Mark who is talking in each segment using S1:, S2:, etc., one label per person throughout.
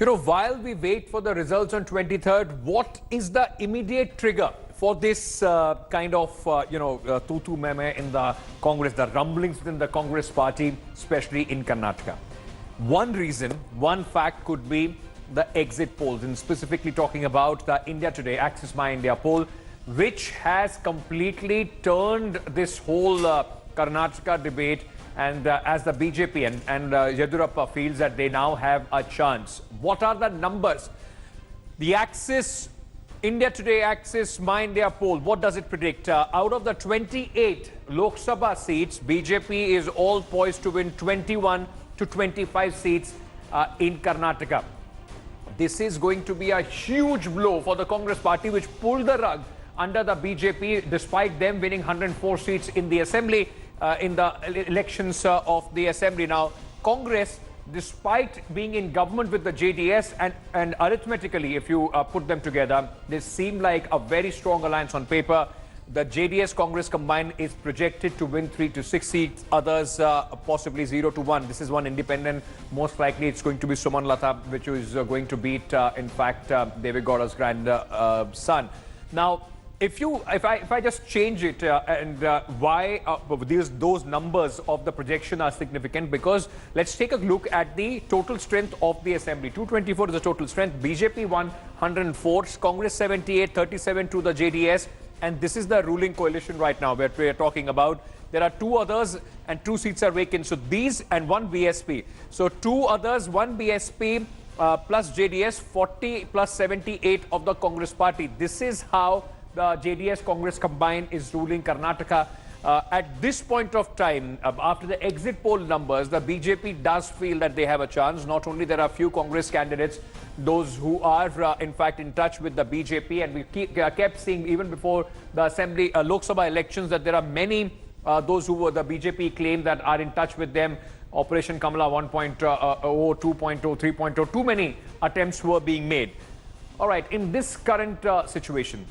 S1: While we wait for the results on 23rd, what is the immediate trigger for this tutu meme in the Congress, the rumblings within the Congress party, especially in Karnataka? One reason, one fact could be the exit polls, and specifically talking about the India Today, Axis My India poll, which has completely turned this whole Karnataka debate. And as the BJP and Yedurappa feels that they now have a chance. What are the numbers? The Axis, India Today Axis, My India poll, what does it predict? Out of the 28 Lok Sabha seats, BJP is all poised to win 21 to 25 seats in Karnataka. This is going to be a huge blow for the Congress party, which pulled the rug under the BJP, despite them winning 104 seats in the assembly. In the elections of the assembly. Now, Congress, despite being in government with the JDS and arithmetically, if you put them together, they seem like a very strong alliance on paper. The JDS Congress combined is projected to win 3 to 6 seats, others possibly 0 to 1. This is one independent. Most likely it's going to be Suman Lata, which is going to beat, in fact, Deve Gowda's grandson. Now, if I just change it why those numbers of the projection are significant, because let's take a look at the total strength of the assembly. 224 is the total strength. BJP won 104, Congress 78, 37 to the JDS, and this is the ruling coalition right now where we are talking about. There are 2 others and 2 seats are vacant. So these and 1 BSP. So 2 others, 1 BSP plus JDS, 40 plus 78 of the Congress party. This is how the JDS Congress combined is ruling Karnataka. At this point of time, after the exit poll numbers, the BJP does feel that they have a chance. Not only there are few Congress candidates, those who are in fact in touch with the BJP, and we kept seeing even before the Assembly Lok Sabha elections that there are many those who were the BJP claim that are in touch with them. Operation Kamala 1.0, 2.0, 3.0, too many attempts were being made. All right, in this current situation,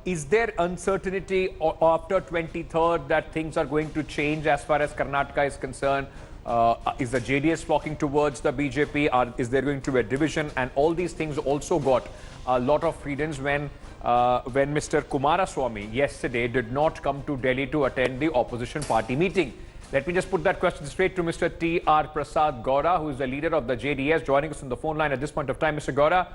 S1: is there uncertainty after 23rd that things are going to change as far as Karnataka is concerned? Is the JDS flocking towards the BJP? Is there going to be a division? And all these things also got a lot of credence when Mr. Kumaraswamy yesterday did not come to Delhi to attend the opposition party meeting. Let me just put that question straight to Mr. T.R. Prasad Gowda, who is the leader of the JDS, joining us on the phone line at this point of time. Mr. Gowda,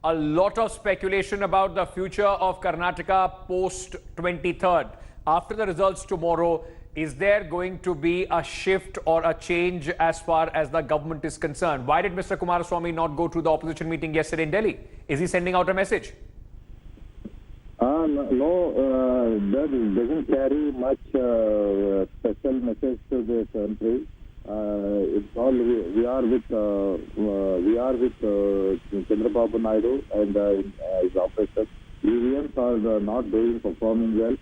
S1: a lot of speculation about the future of Karnataka post 23rd. After the results tomorrow, is there going to be a shift or a change as far as the government is concerned? Why did Mr. Kumaraswamy not go to the opposition meeting yesterday in Delhi? Is he sending out a message?
S2: No, that doesn't carry much special message to the country. It's all we are with Chandrababu Naidu and his officers. EVMs are not performing well.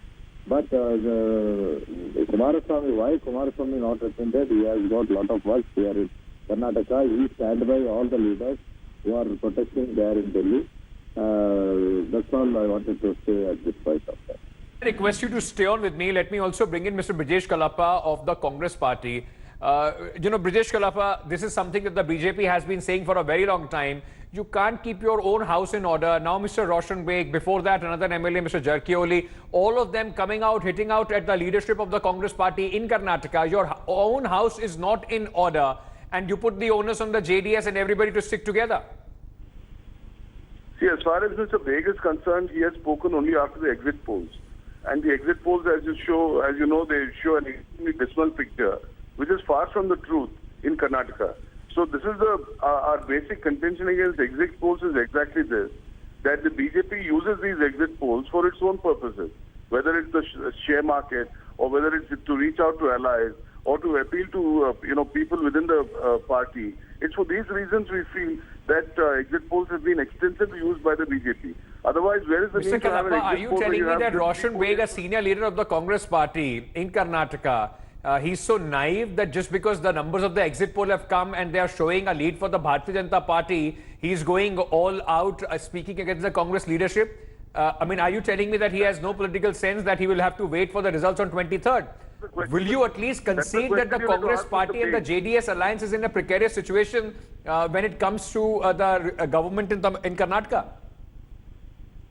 S2: But Kumaraswamy, why Kumaraswamy not attended? He has got a lot of work here in Karnataka. He stand by all the leaders who are protesting there in Delhi. That's all I wanted to say at this point of time.
S1: I request you to stay on with me. Let me also bring in Mr. Brijesh Kalapa of the Congress party. Brijesh Kalapa, this is something that the BJP has been saying for a very long time. You can't keep your own house in order. Now Mr. Roshan Baig, before that another MLA, Mr. Jarkioli, all of them coming out, hitting out at the leadership of the Congress party in Karnataka. Your own house is not in order, and you put the onus on the JDS and everybody to stick together.
S3: See, as far as Mr. Baig is concerned, he has spoken only after the exit polls. And the exit polls, as you know, they show an extremely dismal picture, which is far from the truth in Karnataka. So this is our basic contention against exit polls is exactly this, that the BJP uses these exit polls for its own purposes, whether it's the share market or whether it's to reach out to allies or to appeal to people within the party. It's for these reasons we feel that exit polls have been extensively used by the BJP. Otherwise, where is the need to have an exit poll?
S1: Are you telling me that Roshan Baig, a senior leader of the Congress party in Karnataka, he's so naive that just because the numbers of the exit poll have come and they are showing a lead for the Bharatiya Janata Party, he's going all out speaking against the Congress leadership? Are you telling me that he has no political sense, that he will have to wait for the results on 23rd?
S3: the question.
S1: will you at least concede that the Congress party and the JDS alliance is in a precarious situation when it comes to the government in Karnataka?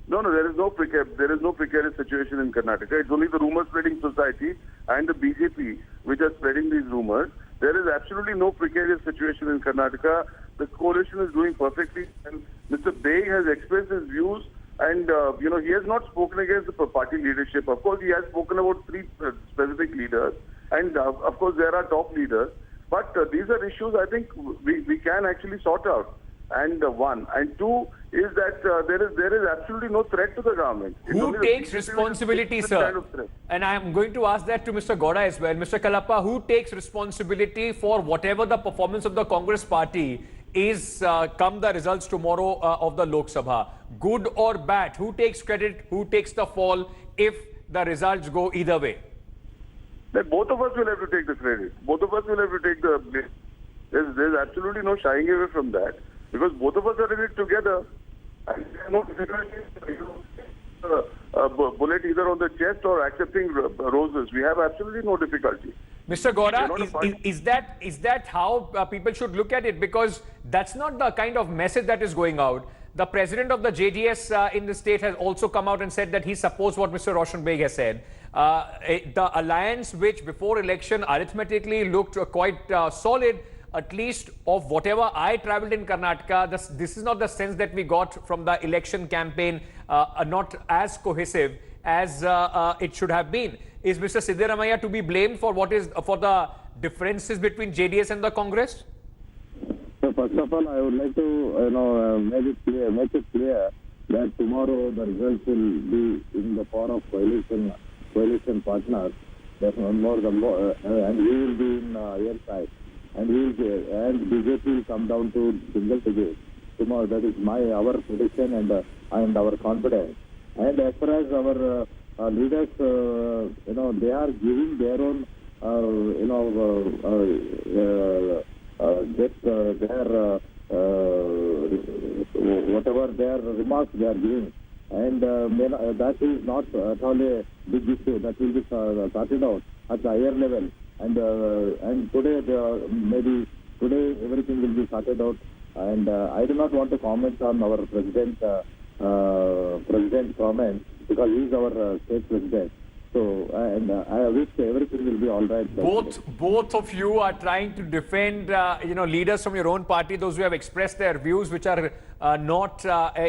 S3: No, there is no precarious situation in Karnataka. It's only the rumor spreading society and the BJP which are spreading these rumors. There is absolutely no precarious situation in Karnataka. The coalition is doing perfectly, and Mr. Baig has expressed his views. And, he has not spoken against the party leadership. Of course, he has spoken about three specific leaders. And, of course, there are top leaders. But these are issues I think we can actually sort out. And one. And two is that there is absolutely no threat to the government.
S1: Who takes responsibility, sir? Kind of and I am going to ask that to Mr. Gowda as well. Mr. Kalappa, who takes responsibility for whatever the performance of the Congress party is come the results tomorrow of the Lok Sabha? Good or bad? Who takes credit? Who takes the fall if the results go either way?
S3: Then both of us will have to take the credit. Both of us will have to take the blame. There's absolutely no shying away from that, because both of us are in it together. And there are no difficulties, bullet either on the chest or accepting roses. We have absolutely no difficulty.
S1: Mr. Gowda, is that how people should look at it? Because that's not the kind of message that is going out. The president of the JDS in the state has also come out and said that he supports what Mr. Roshan Baig has said. The alliance, which before election arithmetically looked quite solid, at least of whatever I travelled in Karnataka, this is not the sense that we got from the election campaign, not as cohesive as it should have been. Is Mr. Siddaramaiah to be blamed for for the differences between JDS and the Congress?
S2: So first of all, I would like to make it clear that tomorrow the results will be in the power of coalition partners. That's more and we will be in your side, and BJP will come down to single digit tomorrow. That is our prediction and our confidence. And as far as our leaders, they are giving their own, whatever their remarks they are giving, and that is not at all a big issue. That will be sorted out at the higher level, and today maybe everything will be sorted out. And I do not want to comment on our president's comments, because he is our state president. So, I wish everything will be all right.
S1: Both of you are trying to defend, leaders from your own party, those who have expressed their views, which are not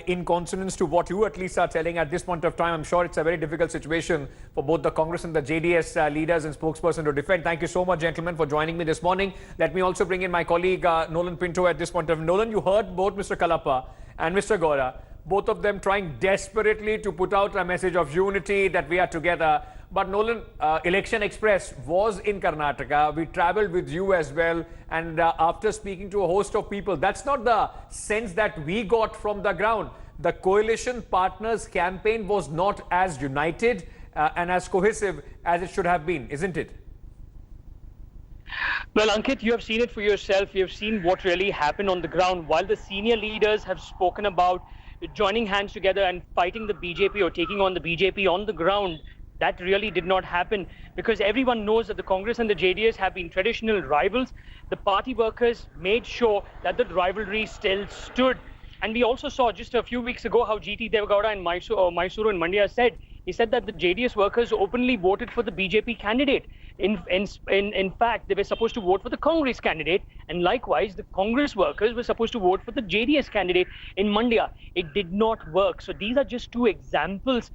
S1: in consonance to what you at least are telling at this point of time. I'm sure it's a very difficult situation for both the Congress and the JDS leaders and spokesperson to defend. Thank you so much, gentlemen, for joining me this morning. Let me also bring in my colleague Nolan Pinto at this point of time. Nolan, you heard both Mr. Kalappa and Mr. Gowda, both of them trying desperately to put out a message of unity, that we are together. But Nolan, Election Express was in Karnataka. We travelled with you as well. And after speaking to a host of people, that's not the sense that we got from the ground. The coalition partners campaign was not as united and as cohesive as it should have been, isn't it?
S4: Well, Ankit, you have seen it for yourself. You have seen what really happened on the ground. While the senior leaders have spoken about joining hands together and fighting the BJP or taking on the BJP on the ground, that really did not happen, because everyone knows that the Congress and the JDS have been traditional rivals. The party workers made sure that the rivalry still stood. And we also saw just a few weeks ago how G.T. Devagowda and Mysuru and Mandya said, he said that the JDS workers openly voted for the BJP candidate. In fact, they were supposed to vote for the Congress candidate, and likewise, the Congress workers were supposed to vote for the JDS candidate in Mandya. It did not work. So these are just two examples,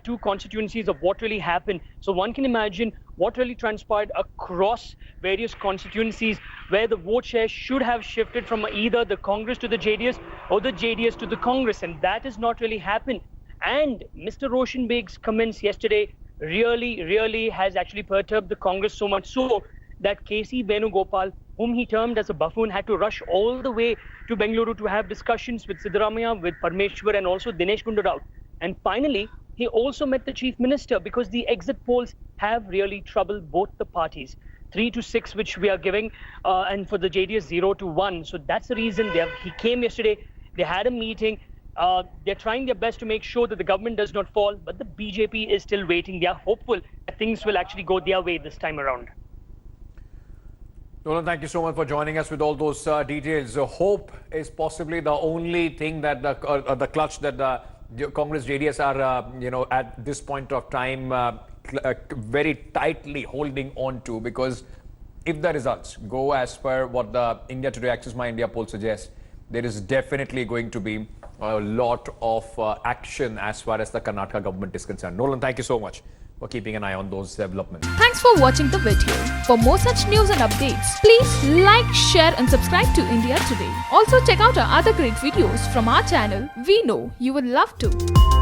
S4: two constituencies of what really happened. So one can imagine what really transpired across various constituencies, where the vote share should have shifted from either the Congress to the JDS or the JDS to the Congress, and that has not really happened. And Mr. Roshan Baig's comments yesterday really has actually perturbed the Congress, so much so that K.C. Venugopal, whom he termed as a buffoon, had to rush all the way to Bengaluru to have discussions with Siddaramaiah, with Parmeshwar, and also Dinesh Gundu Rao. And finally, he also met the Chief Minister, because the exit polls have really troubled both the parties. 3 to 6, which we are giving, and for the JDS 0 to 1. So that's the reason he came yesterday. They had a meeting. They're trying their best to make sure that the government does not fall, but the BJP is still waiting. They are hopeful that things will actually go their way this time around.
S1: Nolan, thank you so much for joining us with all those details. Hope is possibly the only thing that the clutch that the Congress JDS are, at this point of time, very tightly holding on to, because if the results go as per what the India Today Access My India poll suggests, there is definitely going to be a lot of action as far as the Karnataka government is concerned. Nolan, thank you so much for keeping an eye on those developments.
S5: Thanks for watching the video. For more such news and updates, please like, share and subscribe to India Today. Also check out our other great videos from our channel. We know you would love to.